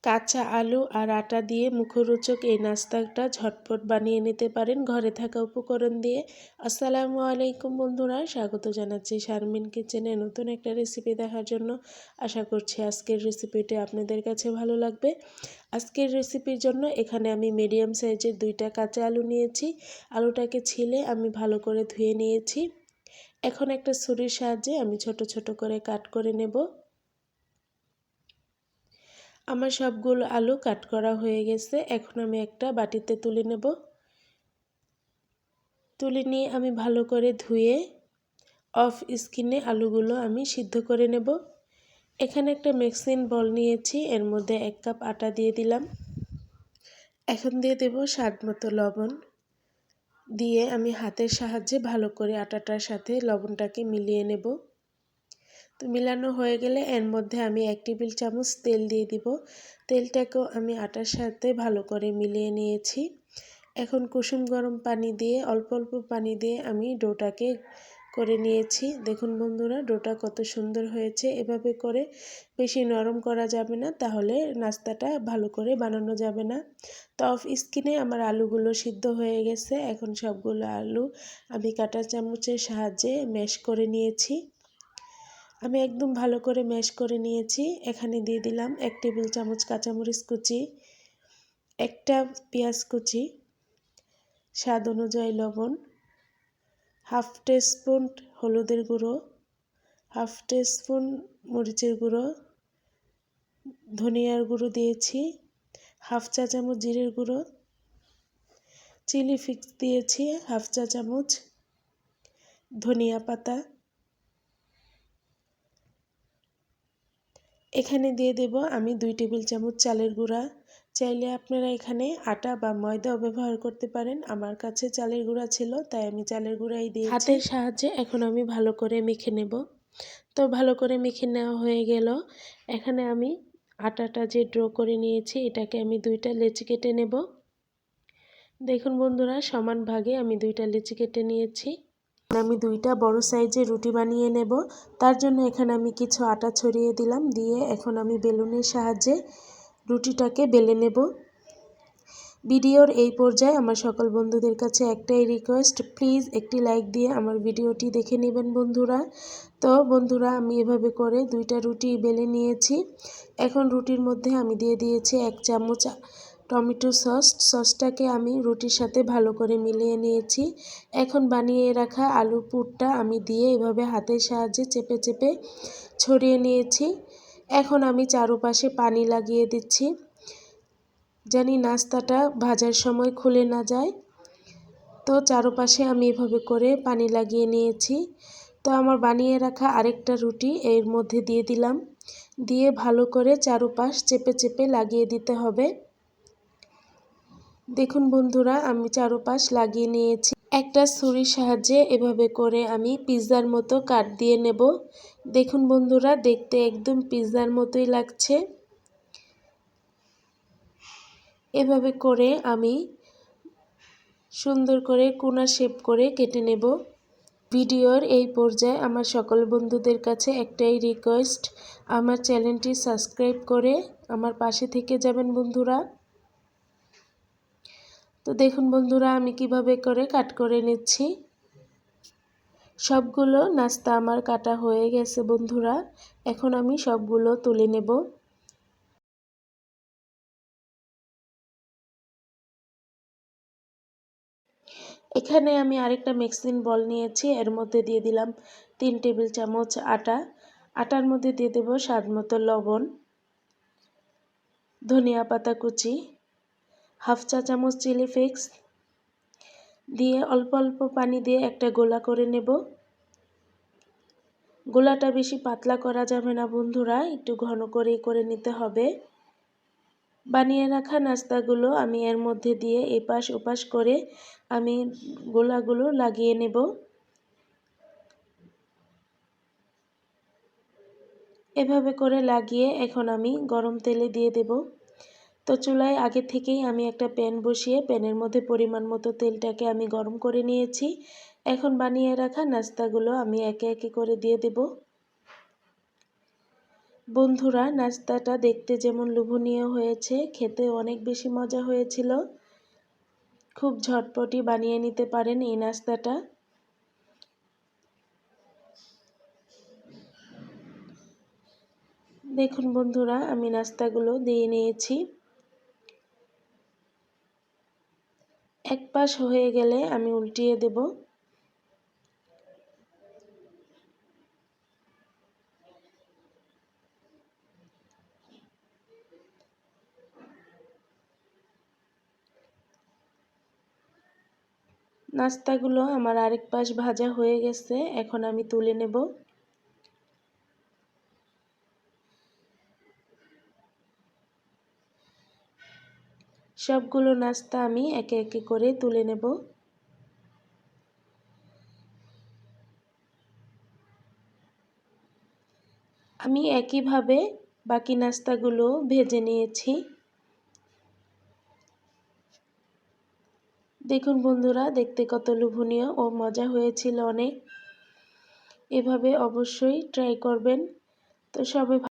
কাঁচা আলু আর আটা দিয়ে মুখরোচক এই নাস্তাটা ঝটপট বানিয়ে নিতে পারেন ঘরে থাকা উপকরণ দিয়ে। আসসালামু আলাইকুম বন্ধুরা, স্বাগত জানাচ্ছি শারমিন কিচেনে নতুন একটা রেসিপি দেখার জন্য। আশা করছি আজকের রেসিপিটি আপনাদের কাছে ভালো লাগবে। আজকের রেসিপির জন্য এখানে আমি মিডিয়াম সাইজের 2টা কাঁচা আলু নিয়েছি। আলুটাকে ছিলে আমি ভালো করে ধুয়ে নিয়েছি। এখন একটা ছুরির সাহায্যে আমি ছোট ছোট করে কাট করে নেব। আমার সবগুলো আলু কাট করা হয়ে গেছে। এখন আমি একটা বাটিতে তুলে নেব। তুলে নিয়ে আমি ভালো করে ধুয়ে অফ স্কিনে আলুগুলো আমি সিদ্ধ করে নেব। এখানে একটা মিক্সিং বোল নিয়েছি, এর মধ্যে 1 কাপ আটা দিয়ে দিলাম। এখন দিয়ে দেব স্বাদ মতো লবণ। দিয়ে আমি হাতের সাহায্যে ভালো করে আটাটার সাথে লবণটাকে মিলিয়ে নেব। তো মিলানো হয়ে গেলে এর মধ্যে আমি 1 টেবিল চামচ তেল দিয়ে দিব। তেলটাকেও আমি আটার সাথে ভালো করে মিলিয়ে নিয়েছি। এখন কুসুম গরম পানি দিয়ে অল্প অল্প পানি দিয়ে আমি ডোটাকে করে নিয়েছি। দেখুন বন্ধুরা, ডোটা কত সুন্দর হয়েছে। এভাবে করে বেশি নরম করা যাবে না, তাহলে নাস্তাটা ভালো করে বানানো যাবে না। তো অফ স্কিনে আমার আলুগুলো সিদ্ধ হয়ে গেছে। এখন সবগুলো আলু আমি কাঁটা চামচের সাহায্যে ম্যাশ করে নিয়েছি। আমি একদম ভালো করে ম্যাশ করে নিয়েছি। এখানে দিয়ে দিলাম 1 টেবিল চামচ কাঁচামরিচ কুচি, একটা পেঁয়াজ কুচি, স্বাদ অনুযায়ী লবণ, হাফ টিস্পুন হলুদের গুঁড়ো, হাফ টিস্পুন মরিচের গুঁড়ো, ধনিয়ার গুঁড়ো দিয়েছি, হাফ চা চামচ জিরের গুঁড়ো, চিলি ফ্লেক্স দিয়েছি হাফ চা চামচ, ধনিয়া পাতা। এখানে দিয়ে দেব আমি 2 টেবিল চামচ চালের গুঁড়া। চাইলে আপনারা এখানে আটা বা ময়দাও ব্যবহার করতে পারেন। আমার কাছে চালের গুঁড়া ছিল, তাই আমি চালের গুঁড়াই দিয়েছি। হাতের সাহায্যে এখন আমি ভালো করে মেখে নেব। তো ভালো করে মেখে নেওয়া হয়ে গেল। এখানে আমি আটাটা যে ড্র করে নিয়েছি, এটাকে আমি 2টা লেচি কেটে নেব। দেখুন বন্ধুরা, সমান ভাগে আমি 2টা লেচি কেটে নিয়েছি। আমি 2টা বড় সাইজের রুটি বানিয়ে নেব। তার জন্য এখানে আমি কিছু আটা ছড়িয়ে দিলাম। দিয়ে এখন আমি বেলুনের সাহায্যে রুটিটাকে বেলে নেব। ভিডিওর এই পর্যায়ে আমার সকল বন্ধুদের কাছে একটাই রিকোয়েস্ট, প্লিজ একটি লাইক দিয়ে আমার ভিডিওটি দেখে নেবেন বন্ধুরা। তো বন্ধুরা, আমি এভাবে করে 2টা রুটি বেলে নিয়েছি। এখন রুটির মধ্যে আমি দিয়ে দিয়েছি 1 চামচ টমেটো সসটাকে আমি রুটির সাথে ভালো করে মিলিয়ে নিয়েছি। এখন বানিয়ে রাখা আলুর পুরটা আমি দিয়ে এভাবে হাতের সাহায্যে চেপে চেপে ছড়িয়ে নিয়েছি। এখন আমি চারপাশে পানি লাগিয়ে দিচ্ছি, জানি নাস্তাটা ভাজার সময় খুলে না যায়। তো চারপাশে আমি এভাবে করে পানি লাগিয়ে নিয়েছি। তো আমার বানিয়ে রাখা আরেকটা রুটি এর মধ্যে দিয়ে দিলাম। দিয়ে ভালো করে চারপাশ চেপে চেপে লাগিয়ে দিতে হবে। দেখুন বন্ধুরা, আমি চারপাশ লাগিয়ে নিয়েছি। একটা ছুরির সাহায্যে এভাবে করে আমি পিৎজার মতো কাট দিয়ে নেব। দেখুন বন্ধুরা, দেখতে একদম পিৎজার মতোই লাগছে। এভাবে করে আমি সুন্দর করে কোণা শেপ করে কেটে নেব। ভিডিওর এই পর্যায়ে আমার সকল বন্ধুদের কাছে একটাই রিকোয়েস্ট, আমার চ্যানেলটি সাবস্ক্রাইব করে আমার পাশে থেকে যাবেন বন্ধুরা। তো দেখুন বন্ধুরা, আমি কিভাবে করে কাট করে নিচ্ছি। সবগুলো নাস্তা আমার কাটা হয়ে গেছে বন্ধুরা। এখন আমি সবগুলো তুলে নেব। এখানে আমি আরেকটা মিক্সিং বল নিয়েছি, এর মধ্যে দিয়ে দিলাম 3 টেবিল চামচ আটা। আটার মধ্যে দিয়ে দেব স্বাদ মতো লবণ, ধনিয়া পাতা কুচি, হাফ চা চামচ চিলি ফ্লেক্স দিয়ে অল্প অল্প পানি দিয়ে একটা গোলা করে নেব। গোলাটা বেশি পাতলা করা যাবে না বন্ধুরা, একটু ঘন করেই করে নিতে হবে। বানিয়ে রাখা নাস্তাগুলো আমি এর মধ্যে দিয়ে এপাশ ওপাশ করে আমি গোলাগুলো লাগিয়ে নেব। এভাবে করে লাগিয়ে এখন আমি গরম তেলে দিয়ে দেব। তো চুলায় আগে থেকেই আমি একটা প্যান বসিয়ে প্যানের মধ্যে পরিমাণ মতো তেলটাকে আমি গরম করে নিয়েছি। এখন বানিয়ে রাখা নাস্তাগুলো আমি একে একে করে দিয়ে দেব। বন্ধুরা, নাস্তাটা দেখতে যেমন লোভনীয় হয়েছে, খেতে অনেক বেশি মজা হয়েছিল। খুব ঝটপটি বানিয়ে নিতে পারেন এই নাস্তাটা। দেখুন বন্ধুরা, আমি নাস্তাগুলো দিয়ে নিয়েছি। এক পাশ হয়ে গেলে আমি উল্টিয়ে দেব। নাস্তাগুলো আমার আরেক পাশ ভাজা হয়ে গেছে, এখন আমি তুলে নেব। সবগুলো নাস্তা আমি একে একে করে তুলে নেব। আমি একইভাবে বাকি নাস্তাগুলো ভেজে নিয়েছি। দেখুন বন্ধুরা, দেখতে কত লোভনীয় ও মজা হয়েছিল অনেক। এভাবে অবশ্যই ট্রাই করবেন। তো সবাই